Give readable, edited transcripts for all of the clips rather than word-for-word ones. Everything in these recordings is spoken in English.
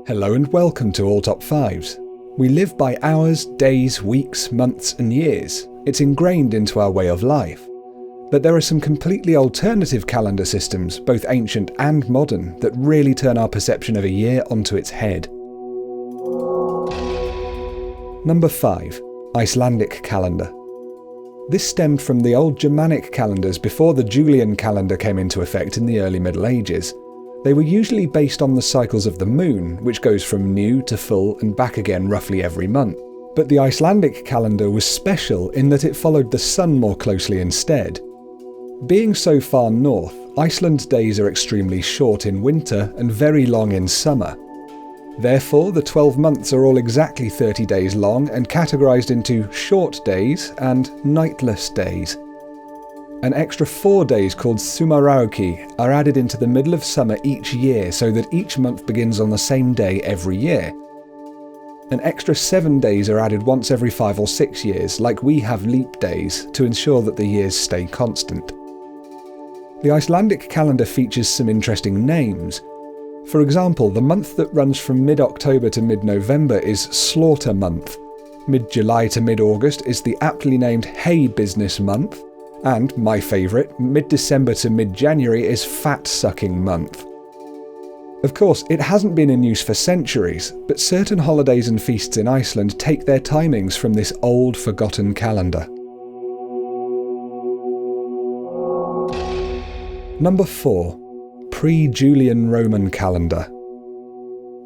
Hello and welcome to All Top 5s. We live by hours, days, weeks, months and years. It's ingrained into our way of life. But there are some completely alternative calendar systems, both ancient and modern, that really turn our perception of a year onto its head. Number 5. Icelandic Calendar. This stemmed from the old Germanic calendars before the Julian calendar came into effect in the early Middle Ages. They were usually based on the cycles of the moon, which goes from new to full and back again roughly every month. But the Icelandic calendar was special in that it followed the sun more closely instead. Being so far north, Iceland's days are extremely short in winter and very long in summer. Therefore, the 12 months are all exactly 30 days long and categorised into short days and nightless days. An extra 4 days called sumarauki are added into the middle of summer each year so that each month begins on the same day every year. An extra 7 days are added once every 5 or 6 years, like we have leap days, to ensure that the years stay constant. The Icelandic calendar features some interesting names. For example, the month that runs from mid-October to mid-November is Slaughter Month. Mid-July to mid-August is the aptly named Hay Business Month. And, my favourite, mid-December to mid-January is Fat Sucking Month. Of course, it hasn't been in use for centuries, but certain holidays and feasts in Iceland take their timings from this old, forgotten calendar. Number 4. Pre-Julian Roman Calendar.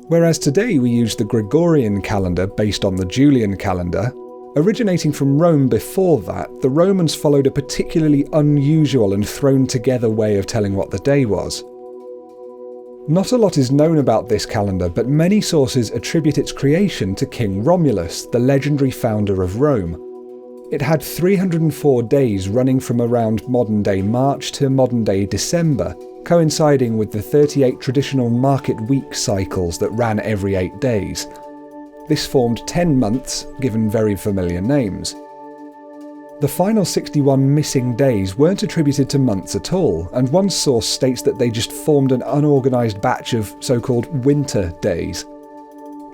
Whereas today we use the Gregorian calendar based on the Julian calendar, originating from Rome before that, the Romans followed a particularly unusual and thrown-together way of telling what the day was. Not a lot is known about this calendar, but many sources attribute its creation to King Romulus, the legendary founder of Rome. It had 304 days running from around modern-day March to modern-day December, coinciding with the 38 traditional market week cycles that ran every 8 days. This formed 10 months, given very familiar names. The final 61 missing days weren't attributed to months at all, and one source states that they just formed an unorganised batch of so-called winter days.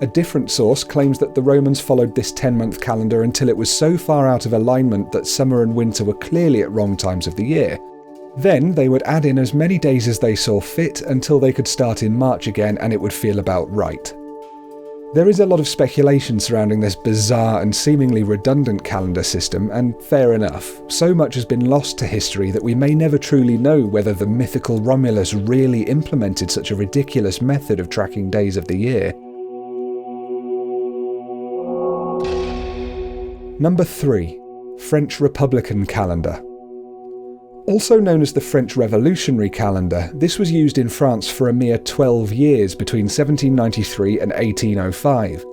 A different source claims that the Romans followed this 10-month calendar until it was so far out of alignment that summer and winter were clearly at wrong times of the year. Then they would add in as many days as they saw fit until they could start in March again and it would feel about right. There is a lot of speculation surrounding this bizarre and seemingly redundant calendar system, and fair enough. So much has been lost to history that we may never truly know whether the mythical Romulus really implemented such a ridiculous method of tracking days of the year. Number 3. French Republican Calendar. Also known as the French Revolutionary Calendar, this was used in France for a mere 12 years between 1793 and 1805.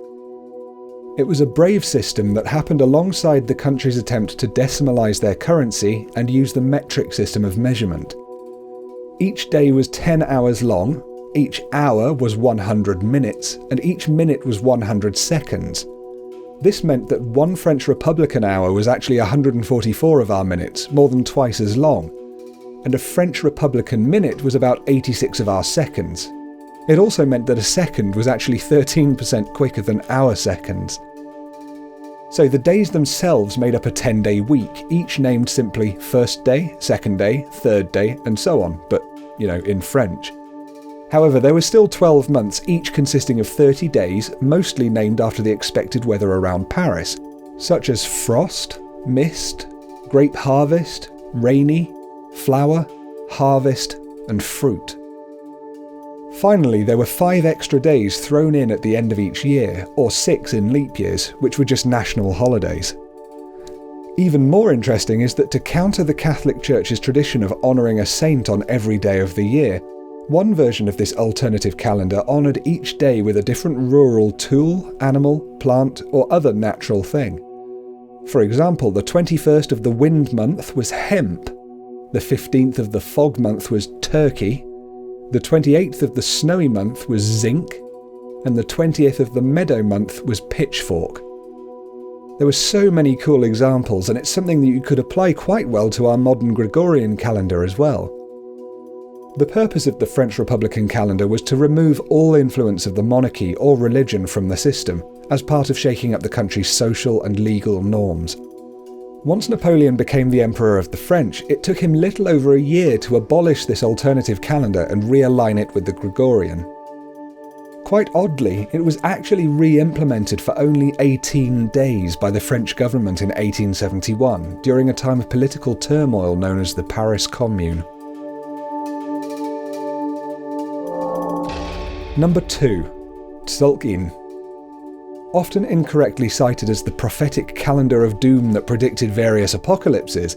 It was a brave system that happened alongside the country's attempt to decimalize their currency and use the metric system of measurement. Each day was 10 hours long, each hour was 100 minutes, and each minute was 100 seconds. This meant that one French Republican hour was actually 144 of our minutes, more than twice as long, and a French Republican minute was about 86 of our seconds. It also meant that a second was actually 13% quicker than our seconds. So the days themselves made up a 10-day week, each named simply first day, second day, third day, and so on, but, in French. However, there were still 12 months, each consisting of 30 days, mostly named after the expected weather around Paris, such as frost, mist, grape harvest, rainy, flower, harvest, and fruit. Finally, there were 5 extra days thrown in at the end of each year, or 6 in leap years, which were just national holidays. Even more interesting is that to counter the Catholic Church's tradition of honouring a saint on every day of the year, one version of this alternative calendar honoured each day with a different rural tool, animal, plant, or other natural thing. For example, the 21st of the wind month was hemp, the 15th of the fog month was turkey, the 28th of the snowy month was zinc, and the 20th of the meadow month was pitchfork. There were so many cool examples, and it's something that you could apply quite well to our modern Gregorian calendar as well. The purpose of the French Republican calendar was to remove all influence of the monarchy or religion from the system, as part of shaking up the country's social and legal norms. Once Napoleon became the Emperor of the French, it took him little over a year to abolish this alternative calendar and realign it with the Gregorian. Quite oddly, it was actually re-implemented for only 18 days by the French government in 1871, during a time of political turmoil known as the Paris Commune. Number 2. Tzolk'in. Often incorrectly cited as the prophetic calendar of doom that predicted various apocalypses,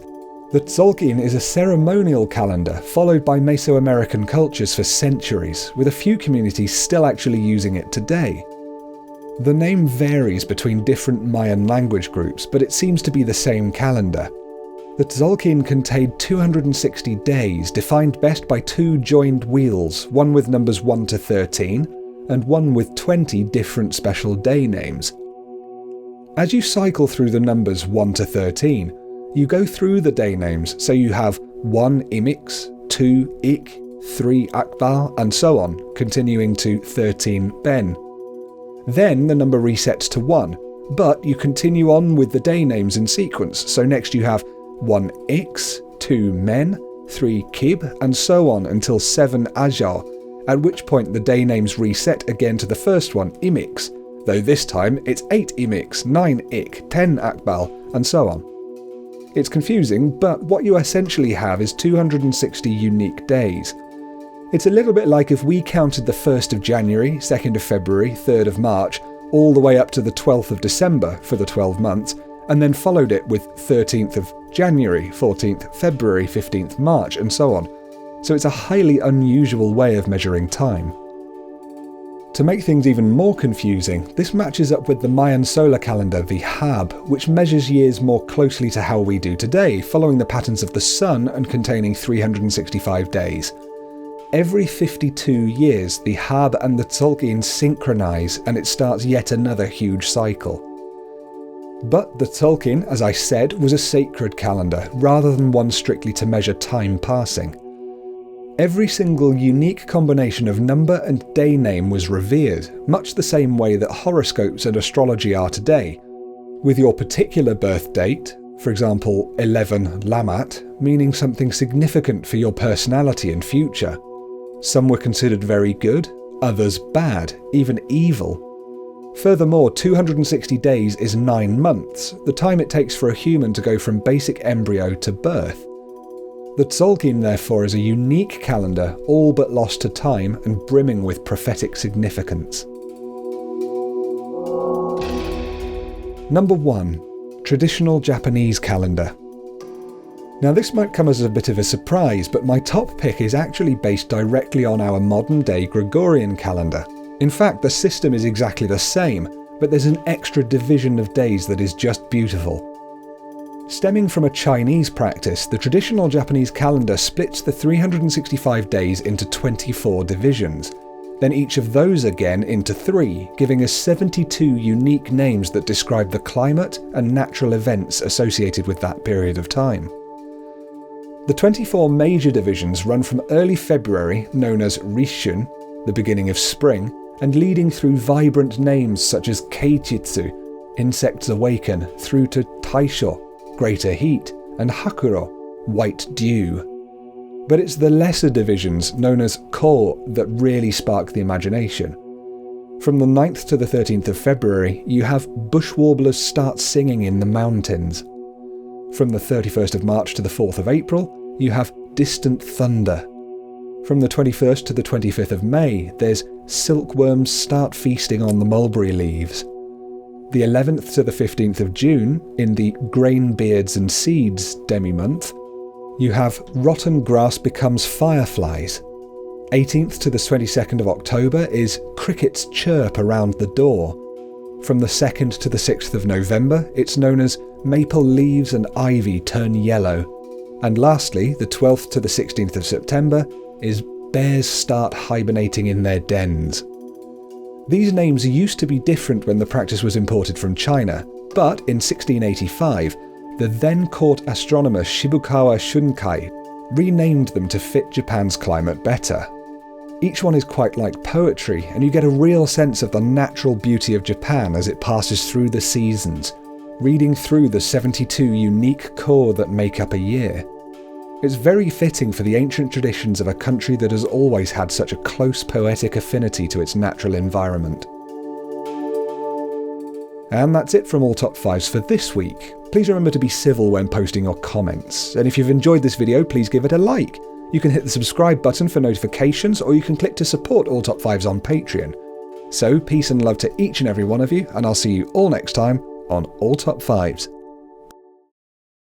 the Tzolk'in is a ceremonial calendar followed by Mesoamerican cultures for centuries, with a few communities still actually using it today. The name varies between different Mayan language groups, but it seems to be the same calendar. The Tzolk'in contained 260 days, defined best by two joined wheels, one with numbers 1 to 13, and one with 20 different special day names. As you cycle through the numbers 1 to 13, you go through the day names, so you have 1 Imix, 2 Ik, 3 Akbal, and so on, continuing to 13 Ben. Then the number resets to 1, but you continue on with the day names in sequence, so next you have 1 Ix, 2 Men, 3 Kib, and so on until 7 Ajar, at which point the day names reset again to the first one, Imix, though this time it's 8 Imix, 9 Ik, 10 Akbal, and so on. It's confusing, but what you essentially have is 260 unique days. It's a little bit like if we counted the 1st of January, 2nd of February, 3rd of March, all the way up to the 12th of December for the 12 months, and then followed it with 13th of January, 14th February, 15th March, and so on. So it's a highly unusual way of measuring time. To make things even more confusing, this matches up with the Mayan solar calendar, the Hab, which measures years more closely to how we do today, following the patterns of the sun and containing 365 days. Every 52 years, the Hab and the Tzolk'in synchronize, and it starts yet another huge cycle. But the Tzolk'in, as I said, was a sacred calendar, rather than one strictly to measure time passing. Every single unique combination of number and day name was revered, much the same way that horoscopes and astrology are today, with your particular birth date, for example 11 Lamat, meaning something significant for your personality and future. Some were considered very good, others bad, even evil. Furthermore, 260 days is 9 months, the time it takes for a human to go from basic embryo to birth. The Tzolk'in, therefore, is a unique calendar, all but lost to time and brimming with prophetic significance. Number 1. Traditional Japanese calendar. Now this might come as a bit of a surprise, but my top pick is actually based directly on our modern-day Gregorian calendar. In fact, the system is exactly the same, but there's an extra division of days that is just beautiful. Stemming from a Chinese practice, the traditional Japanese calendar splits the 365 days into 24 divisions, then each of those again into 3, giving us 72 unique names that describe the climate and natural events associated with that period of time. The 24 major divisions run from early February, known as Rishun, the beginning of spring, and leading through vibrant names such as Keichitsu, insects awaken, through to Taisho, greater heat, and Hakuro, white dew. But it's the lesser divisions, known as Ko, that really spark the imagination. From the 9th to the 13th of February, you have bush warblers start singing in the mountains. From the 31st of March to the 4th of April, you have distant thunder. From the 21st to the 25th of May, there's silkworms start feasting on the mulberry leaves. The 11th to the 15th of June, in the grain beards and seeds demi-month, you have rotten grass becomes fireflies. 18th to the 22nd of October is crickets chirp around the door. From the 2nd to the 6th of November, it's known as maple leaves and ivy turn yellow. And lastly, the 12th to the 16th of September is bears start hibernating in their dens. These names used to be different when the practice was imported from China, but in 1685, the then court astronomer Shibukawa Shunkai renamed them to fit Japan's climate better. Each one is quite like poetry, and you get a real sense of the natural beauty of Japan as it passes through the seasons, reading through the 72 unique core that make up a year. It's very fitting for the ancient traditions of a country that has always had such a close poetic affinity to its natural environment. And that's it from All Top 5s for this week. Please remember to be civil when posting your comments, and if you've enjoyed this video, please give it a like. You can hit the subscribe button for notifications, or you can click to support All Top 5s on Patreon. So, peace and love to each and every one of you, and I'll see you all next time on All Top 5s.